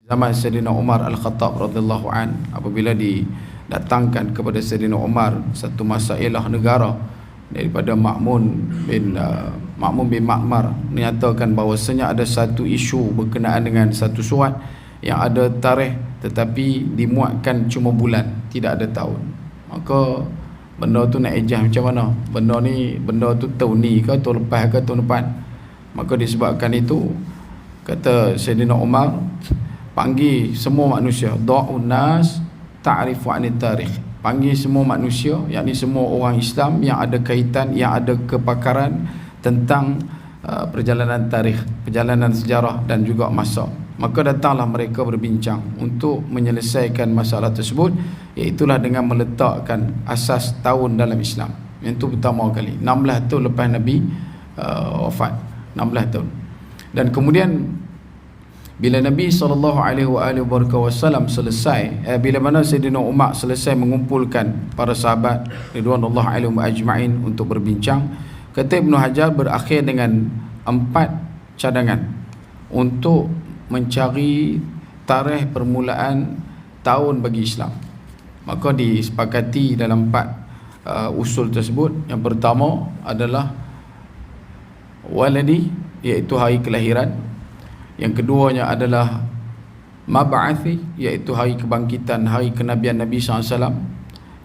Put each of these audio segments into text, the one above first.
zaman Sayyidina Umar Al-Khattab radhiyallahu an, apabila didatangkan kepada Sayyidina Umar satu masalah negara daripada Ma'mun bin Ma'mar, menyatakan bahawasanya ada satu isu berkenaan dengan satu surat yang ada tarikh tetapi dimuatkan cuma bulan, tidak ada tahun. Maka benda tu nak ejah macam mana? Benda tu tahun ni ke, tahun lepas ke, tahun depan? Maka disebabkan itu, kata Sayyidina Umar, panggil semua manusia, da'un nas ta'rifu 'anil tarikh. Panggil semua manusia, yakni semua orang Islam yang ada kaitan, yang ada kepakaran tentang perjalanan tarikh, perjalanan sejarah dan juga masa. Maka datanglah mereka berbincang untuk menyelesaikan masalah tersebut, iaitulah dengan meletakkan asas tahun dalam Islam. Yang itu pertama kali, 16 tahun lepas Nabi wafat, 16 tahun. Dan kemudian bila Nabi SAW selesai, bila mana Sayyidina Umar selesai mengumpulkan para sahabat ridwanullah alaihim ajma'in untuk berbincang, kata Ibnu Hajar berakhir dengan 4 cadangan untuk mencari tarikh permulaan tahun bagi Islam. Maka disepakati dalam 4 usul tersebut. Yang pertama adalah waladi, iaitu hari kelahiran. Yang keduanya adalah mab'athi, iaitu hari kebangkitan, hari kenabian Nabi SAW.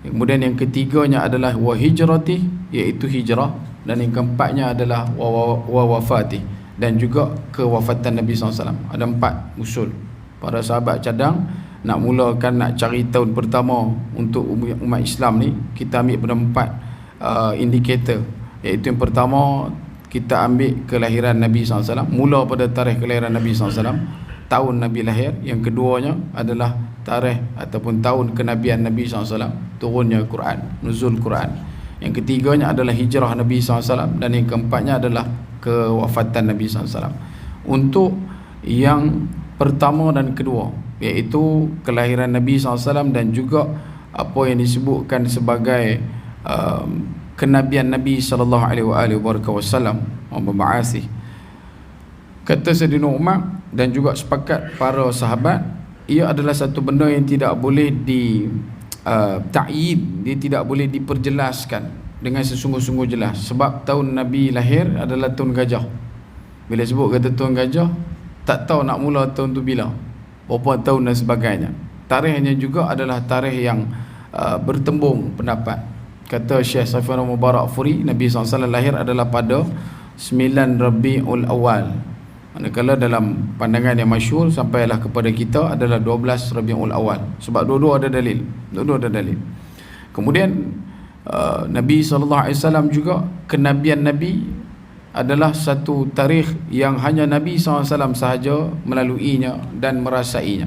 Kemudian yang ketiganya adalah wa hijrati, iaitu hijrah. Dan yang keempatnya adalah wa wafati, dan juga kewafatan Nabi SAW. Ada 4 usul. Para sahabat cadang nak mulakan, nak cari tahun pertama untuk umat Islam ni, kita ambil pada 4 indikator. Iaitu yang pertama, kita ambil kelahiran Nabi SAW, mula pada tarikh kelahiran Nabi SAW, tahun Nabi lahir. Yang keduanya adalah tarikh ataupun tahun kenabian Nabi SAW, turunnya Quran, nuzul Quran. Yang ketiganya adalah hijrah Nabi SAW, dan yang keempatnya adalah kewafatan Nabi SAW. Untuk yang pertama dan kedua, iaitu kelahiran Nabi SAW dan juga apa yang disebutkan sebagai kenabian Nabi sallallahu alaihi wasallam, mab'athi. Kata Sayyidina Umar dan juga sepakat para sahabat, ia adalah satu benda yang tidak boleh ta'yid, dia tidak boleh diperjelaskan dengan sesungguh-sungguh jelas. Sebab tahun Nabi lahir adalah tahun gajah. Bila sebut kata tahun gajah, tak tahu nak mula tahun tu bila, berapa tahun dan sebagainya. Tarikhnya juga adalah tarikh yang bertembung pendapat. Kata Syekh Safiur Mubarak Furi, Nabi SAW lahir adalah pada 9 Rabiul Awal. Manakala dalam pandangan yang masyhur sampailah kepada kita adalah 12 Rabiul Awal. Sebab dua-dua ada dalil. Kemudian Nabi SAW juga, kenabian Nabi adalah satu tarikh yang hanya Nabi SAW sahaja melaluinya dan merasainya.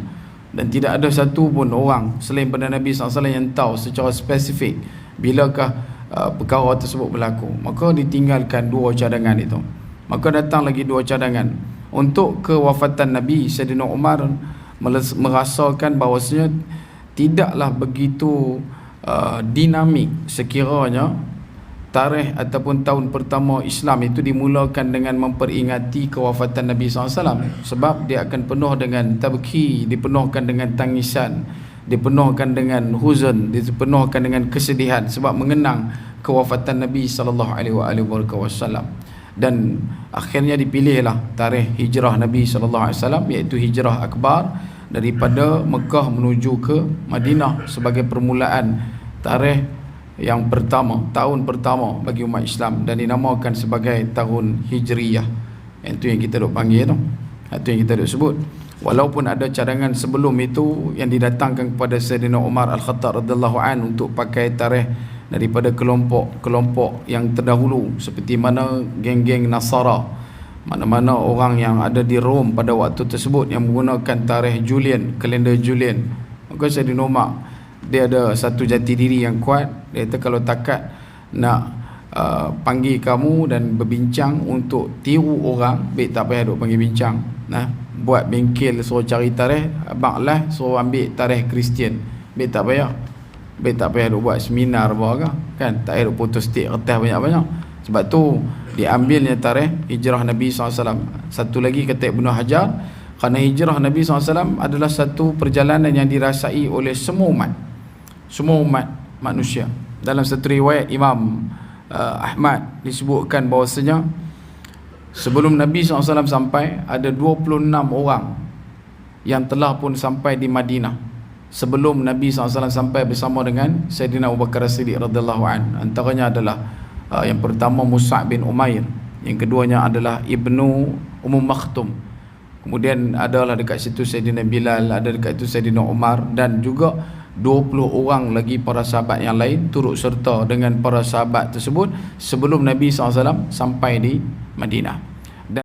Dan tidak ada satu pun orang selain pada Nabi SAW yang tahu secara spesifik bilakah perkara tersebut berlaku. Maka ditinggalkan 2 cadangan itu. Maka datang lagi 2 cadangan. Untuk kewafatan Nabi, Sayyidina Umar merasakan bahawasanya tidaklah begitu dinamik sekiranya tarikh ataupun tahun pertama Islam itu dimulakan dengan memperingati kewafatan Nabi SAW. Sebab dia akan penuh dengan tabki, dipenuhkan dengan tangisan, dipenuhkan dengan huzun, dipenuhkan dengan kesedihan sebab mengenang kewafatan Nabi SAW. Dan akhirnya dipilihlah tarikh hijrah Nabi SAW, iaitu hijrah akbar daripada Mekah menuju ke Madinah sebagai permulaan tarikh yang pertama, tahun pertama bagi umat Islam, dan dinamakan sebagai tahun Hijriyah. Itu yang kita duk panggil tu, itu yang kita duk sebut. Walaupun ada cadangan sebelum itu yang didatangkan kepada Sayyidina Umar Al-Khattab radhiyallahu an untuk pakai tarikh daripada kelompok-kelompok yang terdahulu, seperti mana geng-geng Nasara, mana-mana orang yang ada di Rom pada waktu tersebut yang menggunakan tarikh Julian, kalender Julian. Maka Sayyidina Umar, dia ada satu jati diri yang kuat. Dia kata kalau takat nak panggil kamu dan berbincang untuk tiru orang, baik tak payah duk panggil bincang. Buat bengkel suruh cari tarikh, abang lah suruh ambil tarikh Kristian, baik tak payah duk buat seminar apa kan, tak payah duk foto stick kertas banyak-banyak. Sebab tu diambilnya tarikh hijrah Nabi SAW. Satu lagi kata Ibnu Hajar, Kerana hijrah Nabi SAW adalah satu perjalanan yang dirasai oleh semua umat manusia. Dalam satu riwayat Imam Ahmad disebutkan bahawasanya sebelum Nabi SAW sampai, ada 26 orang yang telah pun sampai di Madinah sebelum Nabi SAW sampai bersama dengan Sayyidina Abu Bakar As-Siddiq radhiyallahu anhu. Antaranya adalah yang pertama Mus'ab bin Umair, yang keduanya adalah Ibnu Maktum, kemudian adalah dekat situ Sayyidina Bilal, ada dekat itu Sayyidina Umar, dan juga 20 orang lagi para sahabat yang lain turut serta dengan para sahabat tersebut sebelum Nabi SAW sampai di Madinah.